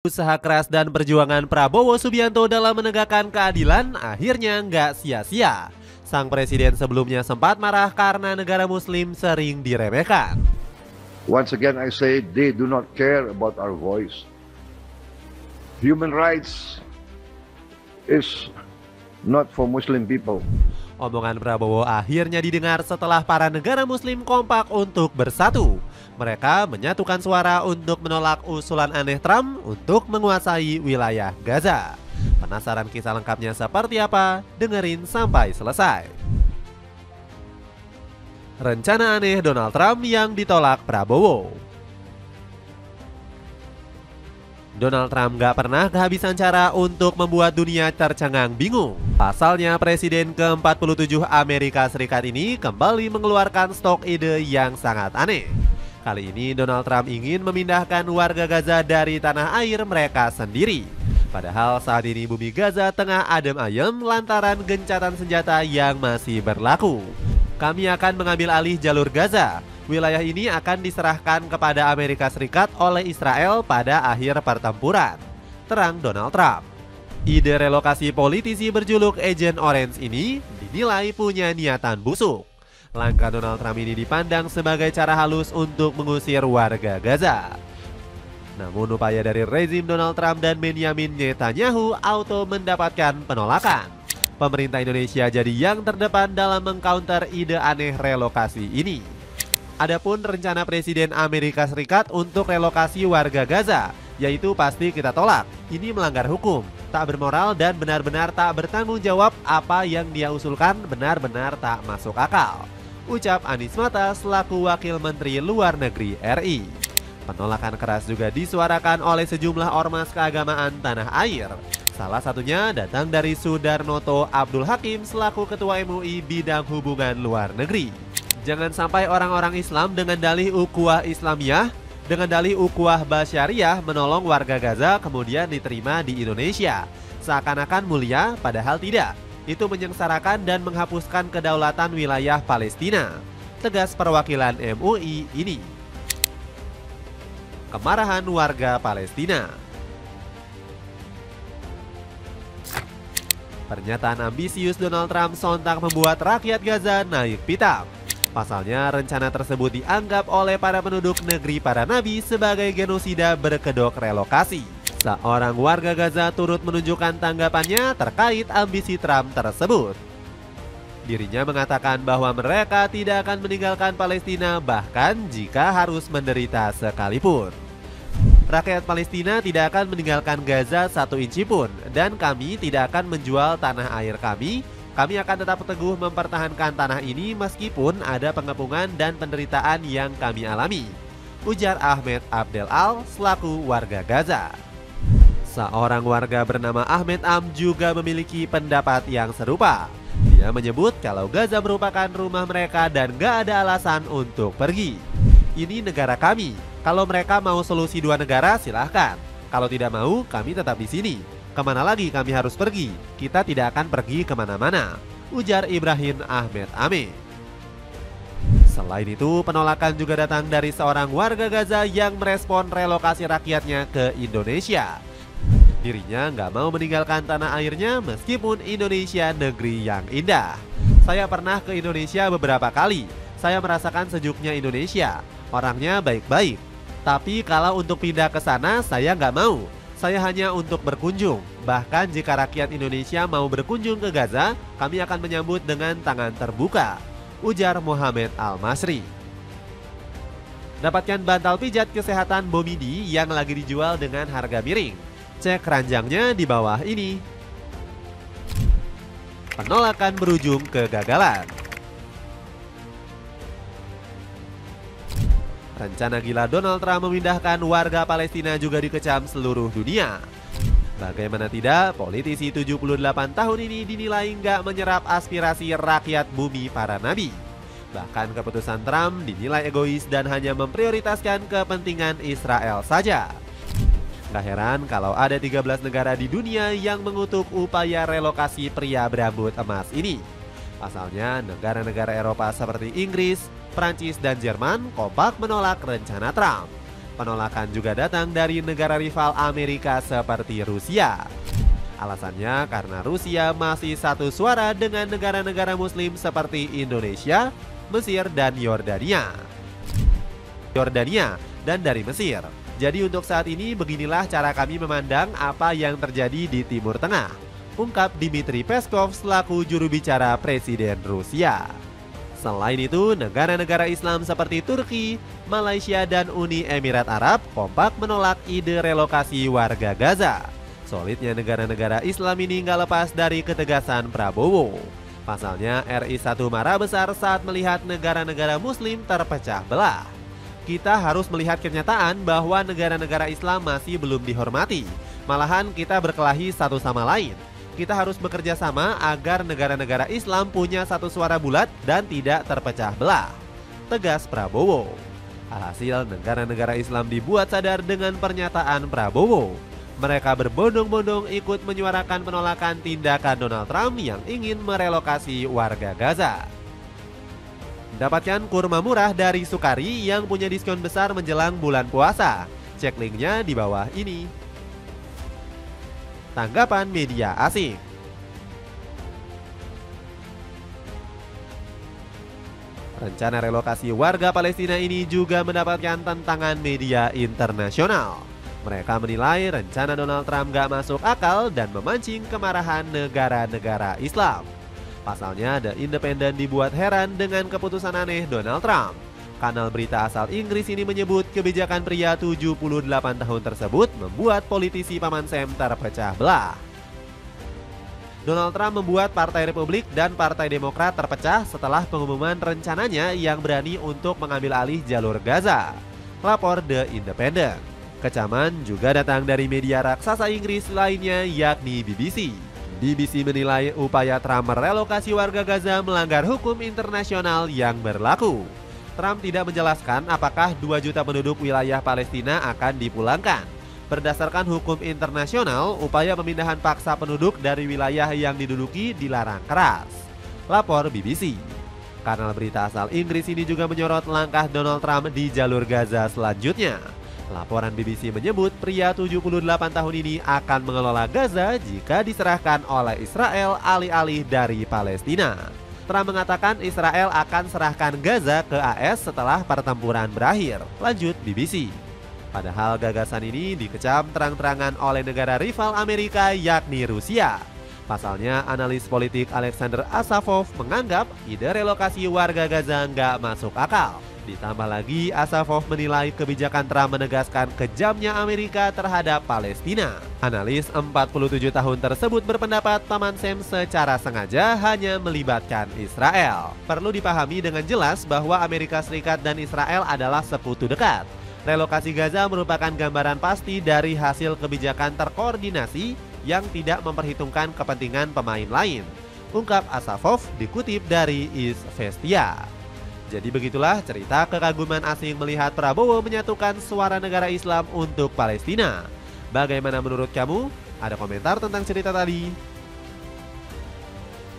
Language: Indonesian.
Usaha keras dan perjuangan Prabowo Subianto dalam menegakkan keadilan akhirnya nggak sia-sia. Sang presiden sebelumnya sempat marah karena negara muslim sering diremehkan. Once again, I say they do not care about our voice. Human rights is not for Muslim people. Omongan Prabowo akhirnya didengar setelah para negara muslim kompak untuk bersatu. Mereka menyatukan suara untuk menolak usulan aneh Trump untuk menguasai wilayah Gaza. Penasaran kisah lengkapnya seperti apa? Dengerin sampai selesai. Rencana aneh Donald Trump yang ditolak Prabowo. Donald Trump gak pernah kehabisan cara untuk membuat dunia tercengang bingung. Pasalnya Presiden ke-47 Amerika Serikat ini kembali mengeluarkan stok ide yang sangat aneh. Kali ini Donald Trump ingin memindahkan warga Gaza dari tanah air mereka sendiri. Padahal saat ini bumi Gaza tengah adem ayem lantaran gencatan senjata yang masih berlaku. Kami akan mengambil alih jalur Gaza. Wilayah ini akan diserahkan kepada Amerika Serikat oleh Israel pada akhir pertempuran, terang Donald Trump. Ide relokasi politisi berjuluk Agent Orange ini dinilai punya niatan busuk. Langkah Donald Trump ini dipandang sebagai cara halus untuk mengusir warga Gaza. Namun upaya dari rezim Donald Trump dan Benjamin Netanyahu auto mendapatkan penolakan. Pemerintah Indonesia jadi yang terdepan dalam mengcounter ide aneh relokasi ini. Adapun rencana Presiden Amerika Serikat untuk relokasi warga Gaza, yaitu pasti kita tolak. Ini melanggar hukum, tak bermoral dan benar-benar tak bertanggung jawab. Apa yang dia usulkan benar-benar tak masuk akal, ucap Anies Mata selaku Wakil Menteri Luar Negeri RI. Penolakan keras juga disuarakan oleh sejumlah ormas keagamaan tanah air. Salah satunya datang dari Sudarnoto Abdul Hakim selaku Ketua MUI Bidang Hubungan Luar Negeri. Jangan sampai orang-orang Islam dengan dalih ukhuwah Islamiyah, dengan dalih ukhuwah Basyariah menolong warga Gaza kemudian diterima di Indonesia. Seakan-akan mulia, padahal tidak. Itu menyengsarakan dan menghapuskan kedaulatan wilayah Palestina, tegas perwakilan MUI ini. Kemarahan warga Palestina. Pernyataan ambisius Donald Trump sontak membuat rakyat Gaza naik pitam. Pasalnya rencana tersebut dianggap oleh para penduduk negeri para nabi sebagai genosida berkedok relokasi. Seorang warga Gaza turut menunjukkan tanggapannya terkait ambisi Trump tersebut. Dirinya mengatakan bahwa mereka tidak akan meninggalkan Palestina bahkan jika harus menderita sekalipun. Rakyat Palestina tidak akan meninggalkan Gaza satu inci pun dan kami tidak akan menjual tanah air kami. Kami akan tetap teguh mempertahankan tanah ini meskipun ada pengepungan dan penderitaan yang kami alami, ujar Ahmed Abdel Al selaku warga Gaza. Seorang warga bernama Ahmed Am juga memiliki pendapat yang serupa. Dia menyebut kalau Gaza merupakan rumah mereka dan gak ada alasan untuk pergi. Ini negara kami. Kalau mereka mau solusi dua negara silahkan. Kalau tidak mau, kami tetap di sini. Kemana lagi kami harus pergi? Kita tidak akan pergi kemana-mana, ujar Ibrahim Ahmed Ame. Selain itu, penolakan juga datang dari seorang warga Gaza yang merespon relokasi rakyatnya ke Indonesia. Dirinya nggak mau meninggalkan tanah airnya meskipun Indonesia negeri yang indah. Saya pernah ke Indonesia beberapa kali. Saya merasakan sejuknya Indonesia. Orangnya baik-baik. Tapi kalau untuk pindah ke sana, saya nggak mau. Saya hanya untuk berkunjung. Bahkan jika rakyat Indonesia mau berkunjung ke Gaza, kami akan menyambut dengan tangan terbuka, ujar Muhammad Al-Masri. Dapatkan bantal pijat kesehatan Bomidi yang lagi dijual dengan harga miring. Cek keranjangnya di bawah ini. Penolakan berujung kegagalan. Rencana gila Donald Trump memindahkan warga Palestina juga dikecam seluruh dunia. Bagaimana tidak, politisi 78 tahun ini dinilai nggak menyerap aspirasi rakyat bumi para nabi. Bahkan keputusan Trump dinilai egois dan hanya memprioritaskan kepentingan Israel saja. Gak heran kalau ada 13 negara di dunia yang mengutuk upaya relokasi pria berambut emas ini. Pasalnya negara-negara Eropa seperti Inggris, Prancis dan Jerman kompak menolak rencana Trump. Penolakan juga datang dari negara rival Amerika seperti Rusia. Alasannya karena Rusia masih satu suara dengan negara-negara muslim seperti Indonesia, Mesir, dan Yordania. Dan dari Mesir. Jadi untuk saat ini beginilah cara kami memandang apa yang terjadi di Timur Tengah, ungkap Dmitry Peskov selaku juru bicara Presiden Rusia. Selain itu, negara-negara Islam seperti Turki, Malaysia, dan Uni Emirat Arab kompak menolak ide relokasi warga Gaza. Solidnya negara-negara Islam ini nggak lepas dari ketegasan Prabowo. Pasalnya, RI 1 marah besar saat melihat negara-negara Muslim terpecah belah. Kita harus melihat kenyataan bahwa negara-negara Islam masih belum dihormati. Malahan kita berkelahi satu sama lain. Kita harus bekerja sama agar negara-negara Islam punya satu suara bulat dan tidak terpecah belah, tegas Prabowo. Alhasil negara-negara Islam dibuat sadar dengan pernyataan Prabowo. Mereka berbondong-bondong ikut menyuarakan penolakan tindakan Donald Trump yang ingin merelokasi warga Gaza. Dapatkan kurma murah dari Sukari yang punya diskon besar menjelang bulan puasa. Cek linknya di bawah ini. Tanggapan media asing. Rencana relokasi warga Palestina ini juga mendapatkan tentangan media internasional. Mereka menilai rencana Donald Trump gak masuk akal dan memancing kemarahan negara-negara Islam. Pasalnya, The Independent dibuat heran dengan keputusan aneh Donald Trump. Kanal berita asal Inggris ini menyebut kebijakan pria 78 tahun tersebut membuat politisi Paman Sam terpecah belah. Donald Trump membuat Partai Republik dan Partai Demokrat terpecah setelah pengumuman rencananya yang berani untuk mengambil alih jalur Gaza, lapor The Independent. Kecaman juga datang dari media raksasa Inggris lainnya yakni BBC. BBC menilai upaya Trump merelokasi warga Gaza melanggar hukum internasional yang berlaku. Trump tidak menjelaskan apakah 2 juta penduduk wilayah Palestina akan dipulangkan. Berdasarkan hukum internasional, upaya pemindahan paksa penduduk dari wilayah yang diduduki dilarang keras, lapor BBC. Kanal berita asal Inggris ini juga menyorot langkah Donald Trump di jalur Gaza selanjutnya. Laporan BBC menyebut pria 78 tahun ini akan mengelola Gaza jika diserahkan oleh Israel alih-alih dari Palestina. Trump mengatakan Israel akan serahkan Gaza ke AS setelah pertempuran berakhir, lanjut BBC. Padahal gagasan ini dikecam terang-terangan oleh negara rival Amerika yakni Rusia. Pasalnya analis politik Alexander Asafov menganggap ide relokasi warga Gaza nggak masuk akal. Ditambah lagi Asafov menilai kebijakan Trump menegaskan kejamnya Amerika terhadap Palestina. Analis 47 tahun tersebut berpendapat Paman Sam secara sengaja hanya melibatkan Israel. Perlu dipahami dengan jelas bahwa Amerika Serikat dan Israel adalah sekutu dekat. Relokasi Gaza merupakan gambaran pasti dari hasil kebijakan terkoordinasi yang tidak memperhitungkan kepentingan pemain lain, ungkap Asafov dikutip dari Izvestia. Jadi begitulah cerita kekaguman asing melihat Prabowo menyatukan suara negara Islam untuk Palestina. Bagaimana menurut kamu? Ada komentar tentang cerita tadi?